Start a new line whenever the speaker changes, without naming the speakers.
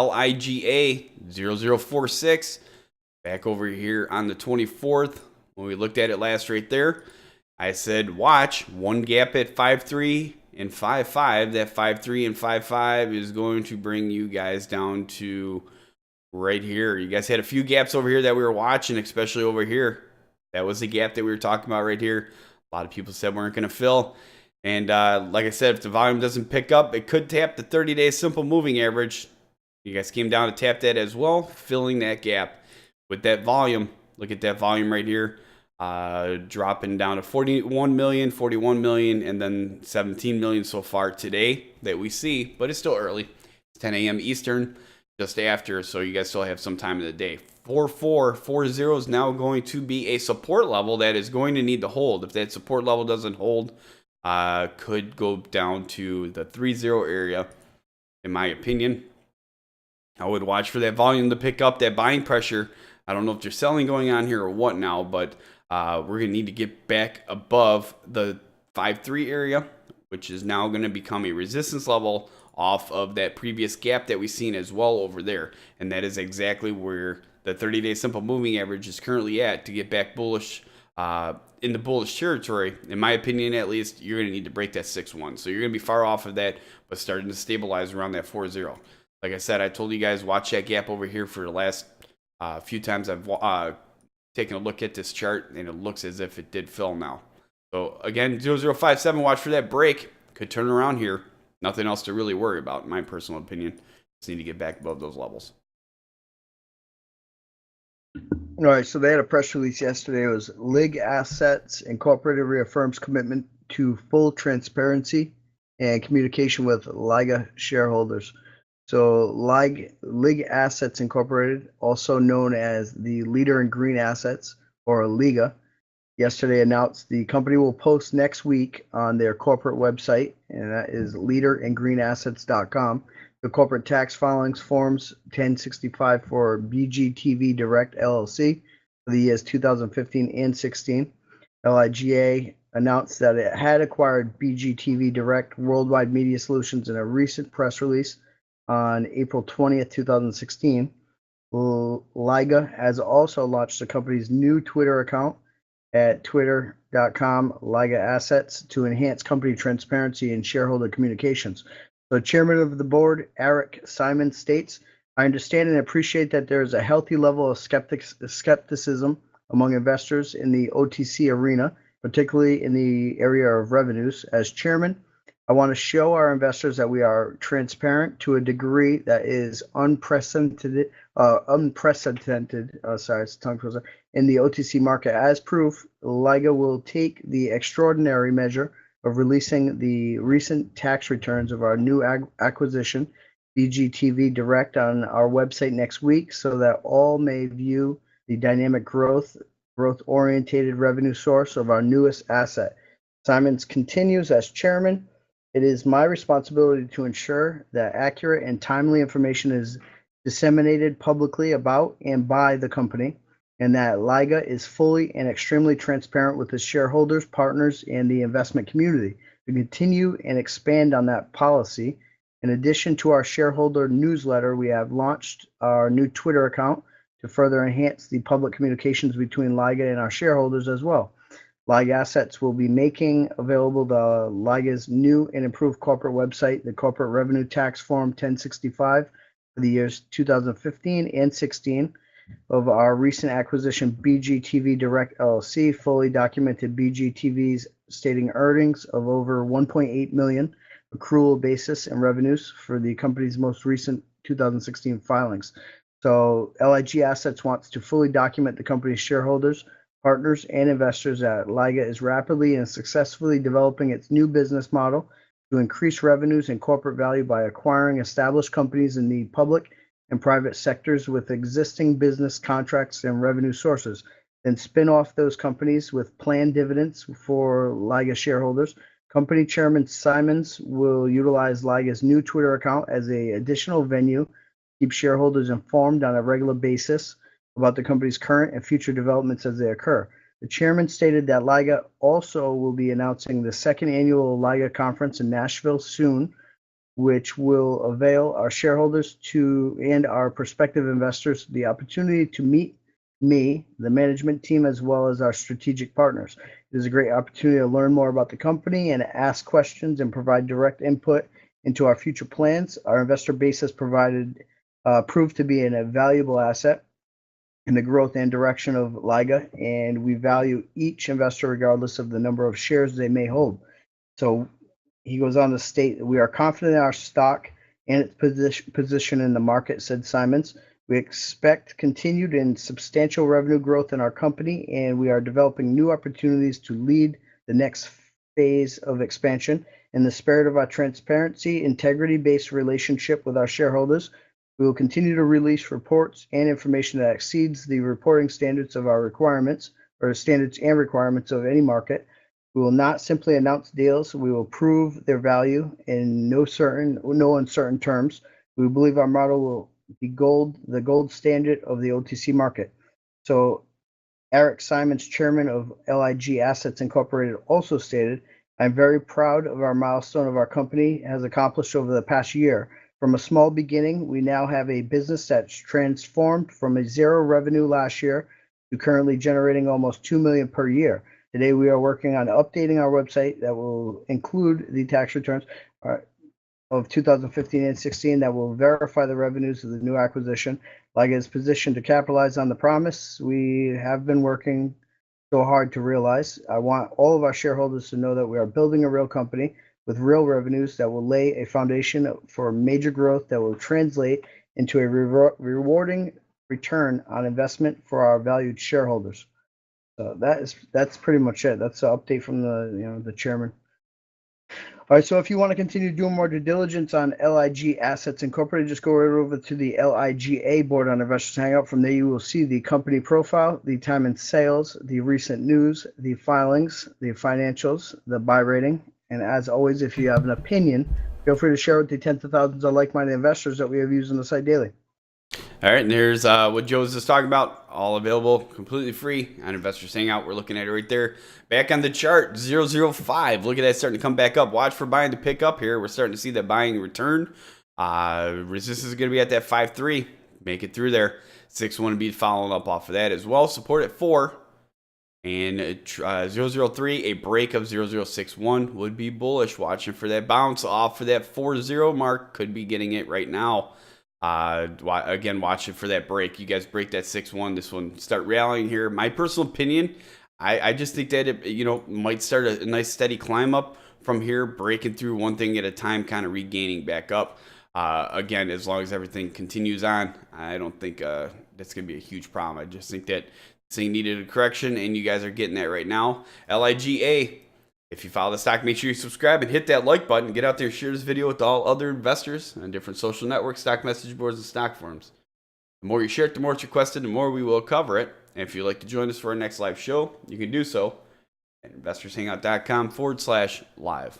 LIGA 0046. Back over here on the 24th, when we looked at it last right there, I said watch one gap at 5.3 and 5.5. That 5.3 and 5.5 is going to bring you guys down to right here. You guys had a few gaps over here that we were watching, especially over here. That was the gap that we were talking about right here. A lot of people said we weren't going to fill. And like I said, if the volume doesn't pick up, it could tap the 30-day simple moving average. You guys came down to tap that as well, filling that gap with that volume. Look at that volume right here, dropping down to 41 million, and then 17 million so far today that we see, but it's still early. It's 10 a.m. Eastern, just after, so you guys still have some time in the day. 4440 is now going to be a support level that is going to need to hold. If that support level doesn't hold, could go down to the 30 area, in my opinion. I would watch for that volume to pick up, that buying pressure. I don't know if there's selling going on here or what now, but we're going to need to get back above the 5.3 area, which is now going to become a resistance level off of that previous gap that we've seen as well over there. And that is exactly where the 30-day simple moving average is currently at to get back bullish in the bullish territory. In my opinion, at least, you're going to need to break that 6.1. So you're going to be far off of that, but starting to stabilize around that 4.0. Like I said, I told you guys, watch that gap over here for the last few times I've taken a look at this chart, and it looks as if it did fill now. So again, 0057, watch for that break. Could turn around here. Nothing else to really worry about, in my personal opinion. Just need to get back above those levels.
All right, so they had a press release yesterday. It was LIG Assets Incorporated reaffirms commitment to full transparency and communication with LIGA shareholders. So LIG Assets Incorporated, also known as the Leader in Green Assets, or LIGA, yesterday announced the company will post next week on their corporate website, and that is leaderingreenassets.com, the corporate tax filings forms 1065 for BGTV Direct LLC for the years 2015 and 16. LIGA announced that it had acquired BGTV Direct Worldwide Media Solutions in a recent press release on April 20th, 2016. LIGA has also launched the company's new Twitter account at twitter.com/LIGA Assets to enhance company transparency and shareholder communications. So Chairman of the Board, Eric Simon, states, I understand and appreciate that there is a healthy level of skepticism among investors in the OTC arena, particularly in the area of revenues. As chairman, I want to show our investors that we are transparent to a degree that is unprecedented in the OTC market. As proof, LIGA will take the extraordinary measure of releasing the recent tax returns of our new acquisition, BGTV Direct, on our website next week so that all may view the dynamic growth-oriented revenue source of our newest asset. Simons continues, as chairman, it is my responsibility to ensure that accurate and timely information is disseminated publicly about and by the company, and that LIGA is fully and extremely transparent with its shareholders, partners, and the investment community. To continue and expand on that policy, in addition to our shareholder newsletter, we have launched our new Twitter account to further enhance the public communications between LIGA and our shareholders as well. LIG Assets will be making available the LIGA's new and improved corporate website, the Corporate Revenue Tax Form 1065 for the years 2015 and 16 of our recent acquisition, BGTV Direct LLC, fully documented BGTV's stating earnings of over 1.8 million, accrual basis and revenues for the company's most recent 2016 filings. So LIG Assets wants to fully document the company's shareholders, partners, and investors that LIGA is rapidly and successfully developing its new business model to increase revenues and corporate value by acquiring established companies in the public and private sectors with existing business contracts and revenue sources, then spin off those companies with planned dividends for LIGA shareholders. Company Chairman Simons will utilize LIGA's new Twitter account as an additional venue to keep shareholders informed on a regular basis about the company's current and future developments as they occur. The chairman stated that LIGA also will be announcing the second annual LIGA conference in Nashville soon, which will avail our shareholders to and our prospective investors the opportunity to meet me, the management team, as well as our strategic partners. It is a great opportunity to learn more about the company and ask questions and provide direct input into our future plans. Our investor base has proved to be a valuable asset in the growth and direction of LIGA, and we value each investor regardless of the number of shares they may hold. So he goes on to state that we are confident in our stock and its position in the market, said Simons. We expect continued and substantial revenue growth in our company, and we are developing new opportunities to lead the next phase of expansion. In the spirit of our transparency, integrity-based relationship with our shareholders, we will continue to release reports and information that exceeds the reporting standards of our requirements, or standards and requirements of any market. We will not simply announce deals. We will prove their value in no uncertain terms. We believe our model will be the gold standard of the OTC market. So Eric Simons, chairman of LIG Assets Incorporated, also stated, I'm very proud of our milestone of our company has accomplished over the past year. From a small beginning, we now have a business that's transformed from a zero revenue last year to currently generating almost $2 million per year. Today, we are working on updating our website that will include the tax returns of 2015 and 16 that will verify the revenues of the new acquisition. LIGA is positioned to capitalize on the promise we have been working so hard to realize. I want all of our shareholders to know that we are building a real company with real revenues that will lay a foundation for major growth that will translate into a rewarding return on investment for our valued shareholders. So that's pretty much it. That's an update from the chairman. All right, so if you want to continue doing more due diligence on LIG Assets Incorporated, just go right over to the LIGA board on Investors Hangout. From there, you will see the company profile, the time and sales, the recent news, the filings, the financials, the buy rating. And as always, if you have an opinion, feel free to share with the tens of thousands of like-minded investors that we have used on the site daily.
All right, and here's what Joe was just talking about. All available, completely free on Investors Hangout. We're looking at it right there. Back on the chart, 005. Look at that starting to come back up. Watch for buying to pick up here. We're starting to see that buying return. Resistance is going to be at that 5.3. Make it through there. 6.1 to be following up off of that as well. Support at 4. And 003, a break of 0061 would be bullish. Watching for that bounce off for that 40 mark. Could be getting it right now. Again, watching for that break. You guys break that 6.1. This one start rallying here. My personal opinion, I just think that it might start a nice steady climb up from here, breaking through one thing at a time, kind of regaining back up. Again, as long as everything continues on, I don't think that's going to be a huge problem. I just think that this thing needed a correction, and you guys are getting that right now. LIGA. If you follow the stock, make sure you subscribe and hit that like button. Get out there, share this video with all other investors on different social networks, stock message boards, and stock forums. The more you share it, the more it's requested, the more we will cover it. And if you'd like to join us for our next live show, you can do so at investorshangout.com/live.